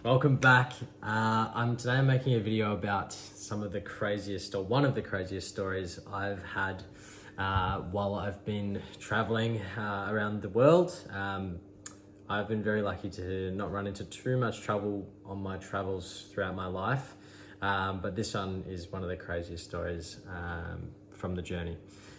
Welcome back. Today I'm making a video about some of the craziest, or one of the craziest stories I've had while I've been traveling around the world. I've been very lucky to not run into too much trouble on my travels throughout my life, but this one is one of the craziest stories from the journey.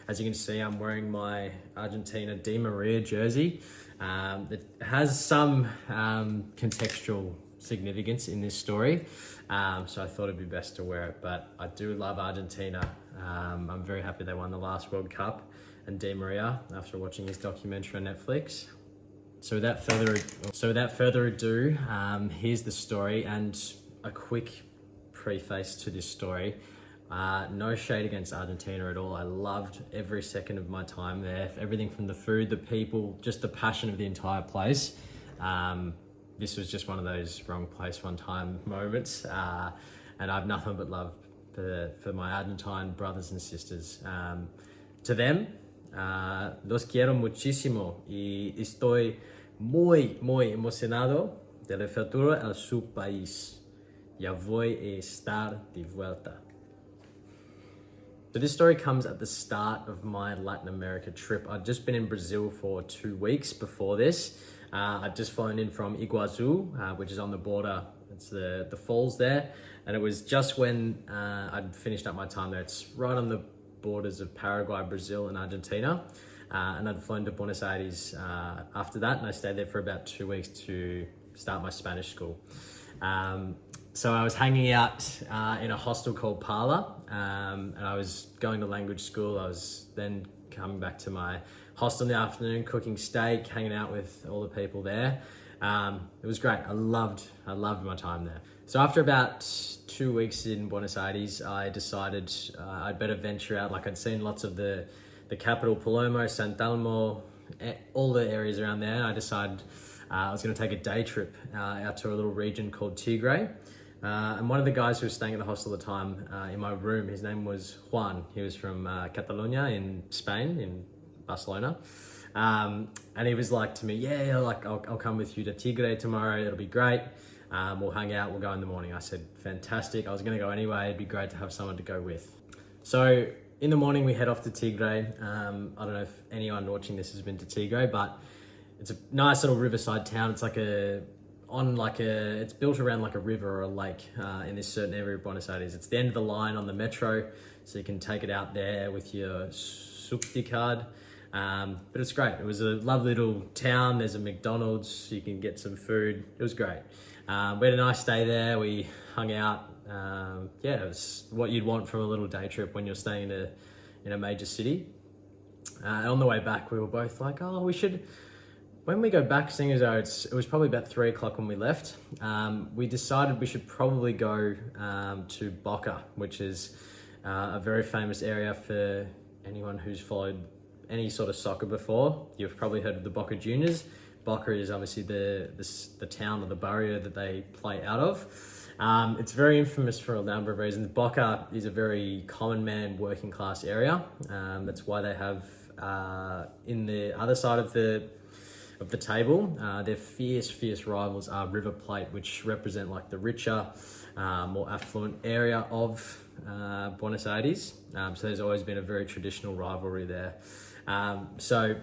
As you can see, I'm wearing my Argentina Di Maria jersey. It has some contextual significance in this story, so I thought it'd be best to wear it. But I do love Argentina. I'm very happy they won the last World Cup, and Di Maria, after watching his documentary on Netflix. So without further ado, here's the story, and a quick preface to this story. No shade against Argentina at all. I loved every second of my time there. Everything from the food, the people, just the passion of the entire place. This was just one of those wrong place, one time moments. And I have nothing but love for my Argentine brothers and sisters. To them, los quiero muchísimo y estoy muy emocionado del futuro a su país. Ya voy a estar de vuelta. So this story comes at the start of my Latin America trip. I'd just been in Brazil for 2 weeks before this. I'd just flown in from Iguazu, which is on the border. It's the falls there. And it was just when I'd finished up my time there. It's right on the borders of Paraguay, Brazil, and Argentina. And I'd flown to Buenos Aires after that. And I stayed there for about 2 weeks to start my Spanish school. So I was hanging out in a hostel called Parla, and I was going to language school. I was then coming back to my hostel in the afternoon, cooking steak, hanging out with all the people there. It was great. I loved my time there. So after about 2 weeks in Buenos Aires, I decided I'd better venture out. Like, I'd seen lots of the capital, Palermo, San Telmo, all the areas around there. I decided I was going to take a day trip out to a little region called Tigre. And one of the guys who was staying at the hostel at the time in my room, his name was Juan. He was from Catalonia in Spain, in Barcelona. And he was like to me, yeah, like I'll come with you to Tigre tomorrow. It'll be great. We'll hang out. We'll go in the morning. I said, fantastic. I was going to go anyway. It'd be great to have someone to go with. So in the morning, we head off to Tigre. I don't know if anyone watching this has been to Tigre, but it's a nice little riverside town. It's like it's built around like a river or a lake in this certain area of Buenos Aires. It's the end of the line on the metro, so you can take it out there with your subte card. But it's great. It was a lovely little town. There's a McDonald's, so you can get some food. It was great. We had a nice day there. We hung out. It was what you'd want from a little day trip when you're staying in a major city. And on the way back, we were both like, oh, we should... When we go back, seeing as though it was probably about 3 o'clock when we left, we decided we should probably go to Boca, which is a very famous area for anyone who's followed any sort of soccer before. You've probably heard of the Boca Juniors. Boca is obviously the town or the barrio that they play out of. It's very infamous for a number of reasons. Boca is a very common man, working class area. That's why they have in the other side of the table, their fierce rivals are River Plate, which represent like the richer, more affluent area of Buenos Aires. So there's always been a very traditional rivalry there. So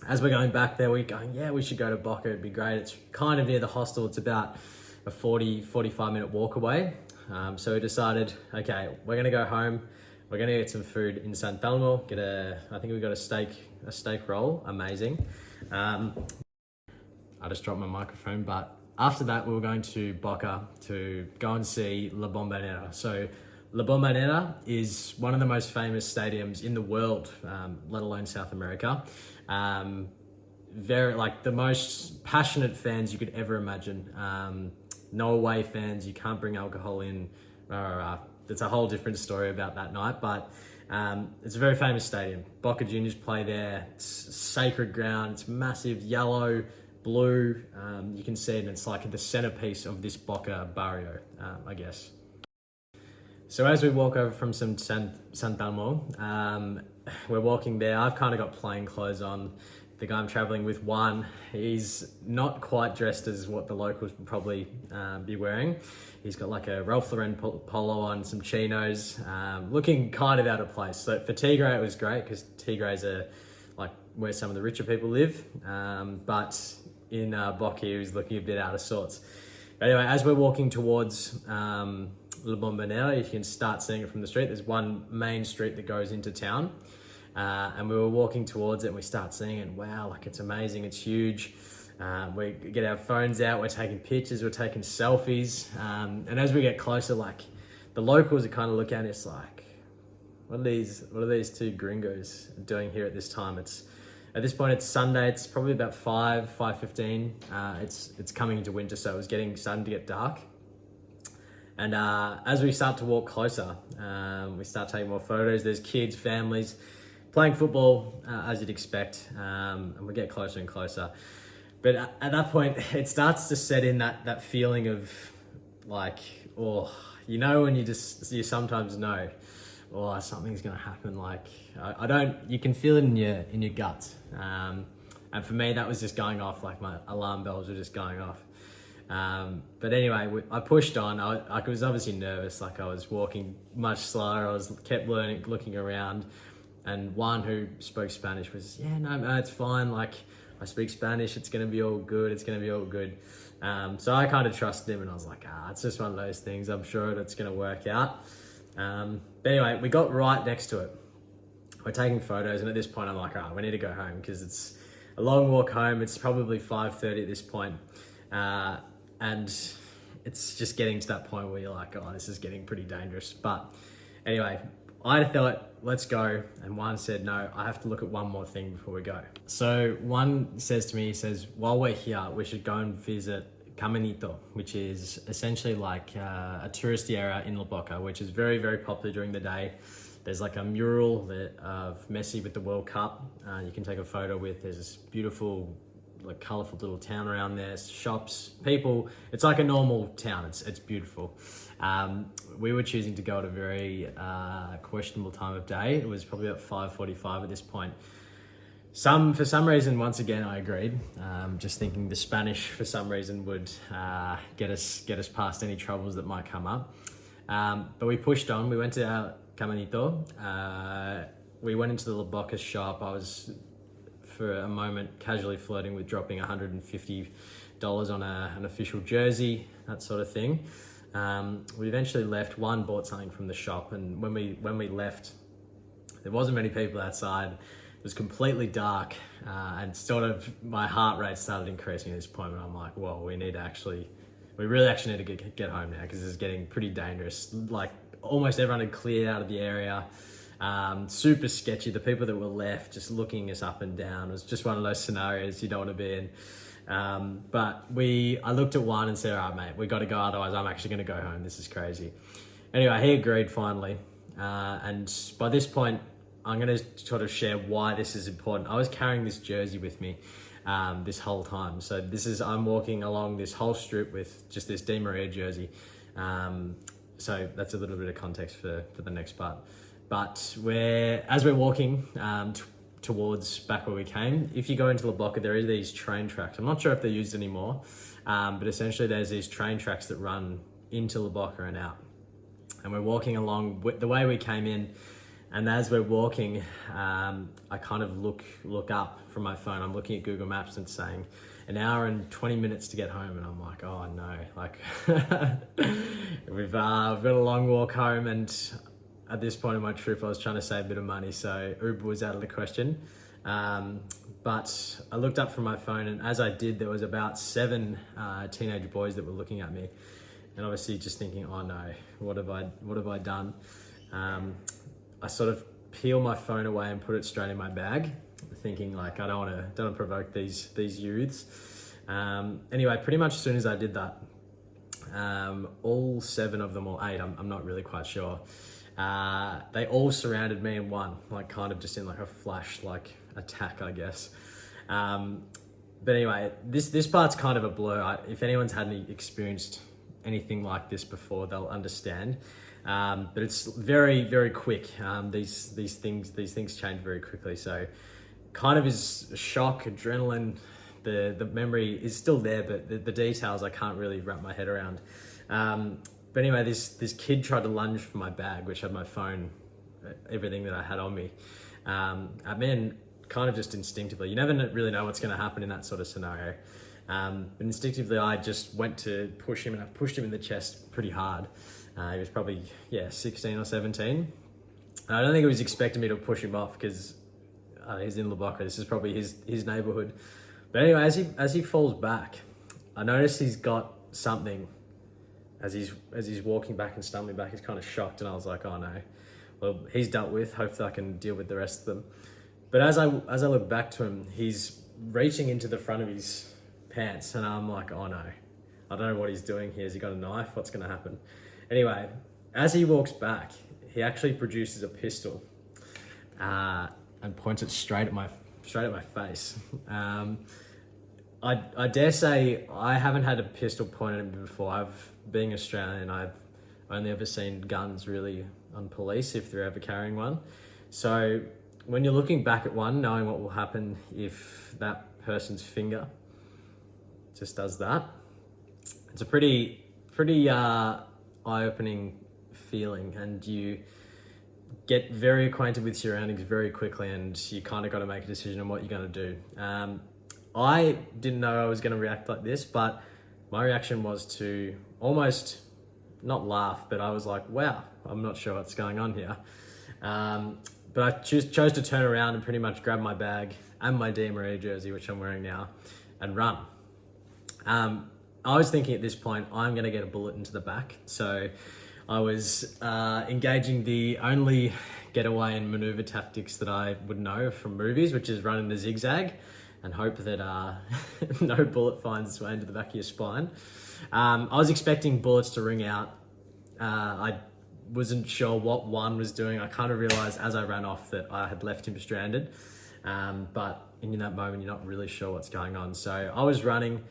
as we're going back there, we're going, yeah, we should go to Boca. It'd be great. It's kind of near the hostel. It's about a 45 minute walk away. So we decided, okay, we're going to go home. We're going to get some food in San Telmo. I think we got a steak roll. Amazing. I just dropped my microphone, but after that we were going to Boca to go and see La Bombonera. So La Bombonera is one of the most famous stadiums in the world, let alone South America. Very, like, the most passionate fans you could ever imagine. No away fans, you can't bring alcohol in. It's a whole different story about that night, but it's a very famous stadium. Boca Juniors play there. It's sacred ground. It's massive, yellow, blue. You can see it, and it's like the centerpiece of this Boca barrio, I guess. So as we walk over from San Telmo, we're walking there. I've kind of got plain clothes on. the guy I'm traveling with, Juan, he's not quite dressed as what the locals would probably be wearing. He's got like a Ralph Lauren polo on, some chinos, looking kind of out of place. So for Tigray, it was great because Tigray's like where some of the richer people live. But in Boki, he was looking a bit out of sorts. But anyway, as we're walking towards Le Bombonera, you can start seeing it from the street. There's one main street that goes into town. And we were walking towards it and we start seeing it. Wow, like it's amazing, it's huge. We get our phones out, we're taking pictures, we're taking selfies. And as we get closer, like the locals are kind of looking at us like, what are these two gringos doing here at this time? At this point, it's Sunday, it's probably about 5:15. It's coming into winter, so it was starting to get dark. And as we start to walk closer, we start taking more photos. There's kids, families, playing football, as you'd expect, and we get closer and closer. But at that point, it starts to set in that feeling of like, oh, you know, when you sometimes know, oh, something's gonna happen. Like, you can feel it in your gut. And for me, that was just going off, like my alarm bells were just going off. But anyway, I pushed on. I was obviously nervous, like I was walking much slower. I kept looking around. And one who spoke Spanish was, yeah, no, it's fine. Like, I speak Spanish. It's going to be all good. It's going to be all good. So I kind of trusted him and I was like, it's just one of those things. I'm sure it's going to work out. But anyway, we got right next to it. We're taking photos. And at this point, I'm like, we need to go home because it's a long walk home. It's probably 5:30 at this point. And it's just getting to that point where you're like, this is getting pretty dangerous. But anyway, I thought, let's go. And one said, no, I have to look at one more thing before we go. So one says to me, he says, while we're here, we should go and visit Caminito, which is essentially like a touristy area in Loboka, which is very, very popular during the day. There's like a mural of Messi with the World Cup. You can take a photo with. There's this beautiful, like colourful little town around there, shops, people. It's like a normal town. It's beautiful. We were choosing to go at a very questionable time of day. It was probably about 5:45 at this point. For some reason, once again, I agreed. Just thinking the Spanish, for some reason, would get us past any troubles that might come up. But we pushed on. We went to our Caminito. We went into the Loboka shop. I was, for a moment, casually flirting with dropping $150 on an official jersey, that sort of thing. We eventually left. One bought something from the shop, and when we left, there wasn't many people outside. It was completely dark, and sort of my heart rate started increasing at this point. And I'm like, well, we really actually need to get home now because this is getting pretty dangerous. Like almost everyone had cleared out of the area. Super sketchy. The people that were left just looking us up and down. It was just one of those scenarios you don't want to be in. But I looked at one and said, all right, mate, we got to go. Otherwise I'm actually going to go home. This is crazy. Anyway, he agreed finally. And by this point, I'm going to sort of share why this is important. I was carrying this jersey with me, this whole time. So I'm walking along this whole strip with just this Di Maria jersey. So that's a little bit of context for the next part. But as we're walking, towards back where we came. If you go into Loboka, there are these train tracks. I'm not sure if they're used anymore, but essentially there's these train tracks that run into Loboka and out. And we're walking along the way we came in, and as we're walking, I kind of look up from my phone. I'm looking at Google Maps and saying, an hour and 20 minutes to get home. And I'm like, oh no, like we've got a long walk home, and at this point in my trip, I was trying to save a bit of money, so Uber was out of the question. But I looked up from my phone, and as I did, there was about 7 teenage boys that were looking at me, and obviously just thinking, oh no, what have I done? I sort of peel my phone away and put it straight in my bag, thinking like I don't want to provoke these youths. Anyway, pretty much as soon as I did that, all 7 of them, or 8, I'm not really quite sure. They all surrounded me in one, like kind of just in like a flash, like attack, I guess. But anyway, this part's kind of a blur. If anyone's had experienced anything like this before, they'll understand. But it's very, very quick. These things change very quickly. So kind of is shock, adrenaline. The memory is still there, but the details I can't really wrap my head around. But anyway, this kid tried to lunge for my bag, which had my phone, everything that I had on me. I mean, kind of just instinctively, you never really know what's going to happen in that sort of scenario. But instinctively, I just went to push him, and I pushed him in the chest pretty hard. He was probably 16 or 17. I don't think he was expecting me to push him off because he's in Loboka. This is probably his neighborhood. But anyway, as he falls back, I noticed he's got something. As he's walking back and stumbling back, he's kind of shocked, and I was like, oh no. Well, he's dealt with. Hopefully I can deal with the rest of them. But as I look back to him, he's reaching into the front of his pants, and I'm like, oh no. I don't know what he's doing here. Has he got a knife? What's going to happen? Anyway, as he walks back, he actually produces a pistol and points it straight at my face. I dare say I haven't had a pistol pointed at me before. Being Australian, I've only ever seen guns really on police if they're ever carrying one. So when you're looking back at one, knowing what will happen if that person's finger just does that, it's a pretty eye-opening feeling, and you get very acquainted with surroundings very quickly, and you kind of got to make a decision on what you're going to do. I didn't know I was going to react like this, but my reaction was to almost not laugh, but I was like, wow, I'm not sure what's going on here. But I chose to turn around and pretty much grab my bag and my Di Maria jersey, which I'm wearing now, and run. I was thinking at this point, I'm going to get a bullet into the back. So I was engaging the only getaway and maneuver tactics that I would know from movies, which is running the zigzag and hope that no bullet finds its way into the back of your spine. I was expecting bullets to ring out. I wasn't sure what one was doing. I kind of realized as I ran off that I had left him stranded. But in that moment, you're not really sure what's going on. So I was running.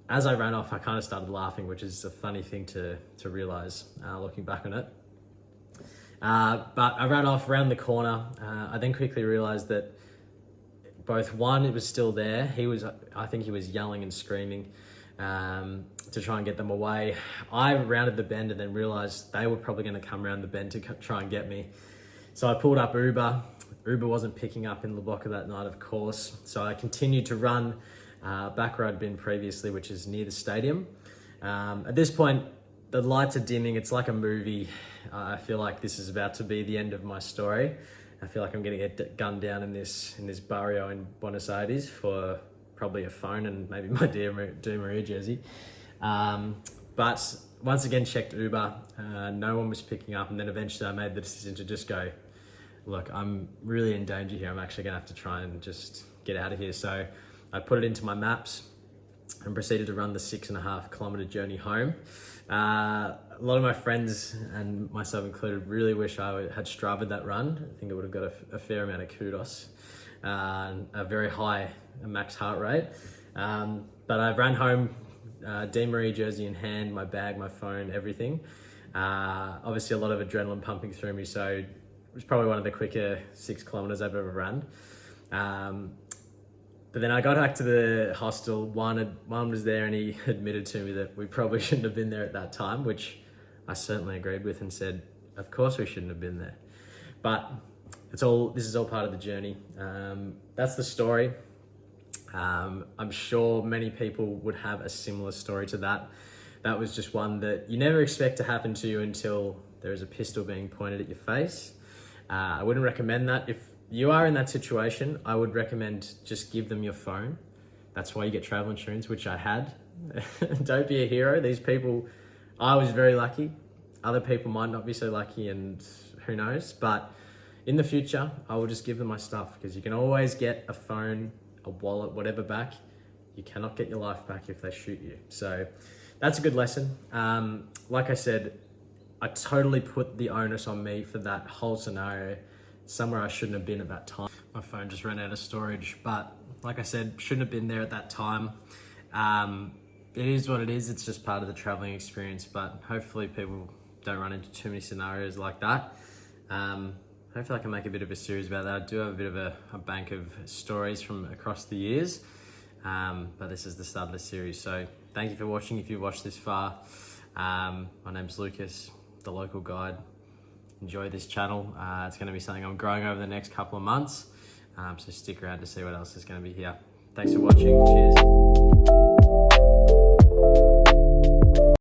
As I ran off, I kind of started laughing, which is a funny thing to realize looking back on it. But I ran off around the corner. I then quickly realized that both one, it was still there. I think he was yelling and screaming to try and get them away. I rounded the bend and then realized they were probably going to come around the bend to try and get me. So I pulled up Uber. Uber wasn't picking up in Loboka that night, of course. So I continued to run back where I'd been previously, which is near the stadium. At this point, the lights are dimming. It's like a movie. I feel like this is about to be the end of my story. I feel like I'm going to get gunned down in this barrio in Buenos Aires for probably a phone and maybe my Di Maria jersey. But once again, checked Uber. No one was picking up, and then eventually I made the decision to just go, look, I'm really in danger here. I'm actually going to have to try and just get out of here. So I put it into my maps and proceeded to run the 6.5 kilometer journey home. A lot of my friends, and myself included, really wish I had Strava'd that run. I think it would have got a fair amount of kudos, a very high max heart rate. But I ran home, Di Maria jersey in hand, my bag, my phone, everything. Obviously a lot of adrenaline pumping through me, so it was probably one of the quicker 6 kilometers I've ever run. But then I got back to the hostel. One was there, and he admitted to me that we probably shouldn't have been there at that time, which I certainly agreed with and said, of course we shouldn't have been there. But this is all part of the journey. That's the story. I'm sure many people would have a similar story to that. That was just one that you never expect to happen to you until there is a pistol being pointed at your face. I wouldn't recommend that. If you are in that situation, I would recommend just give them your phone. That's why you get travel insurance, which I had. Don't be a hero. These people, I was very lucky. Other people might not be so lucky, and who knows. But in the future, I will just give them my stuff, because you can always get a phone, a wallet, whatever back. You cannot get your life back if they shoot you. So that's a good lesson. Like I said, I totally put the onus on me for that whole scenario. Somewhere I shouldn't have been at that time. My phone just ran out of storage, but like I said, shouldn't have been there at that time. It is what it is. It's just part of the traveling experience, but hopefully people don't run into too many scenarios like that. hopefully I can make a bit of a series about that. I do have a bit of a bank of stories from across the years, but this is the start of the series. So thank you for watching if you've watched this far. My name's Lucas, the local guide. Enjoy this channel. It's going to be something I'm growing over the next couple of months, so stick around to see what else is going to be here. Thanks for watching. Cheers.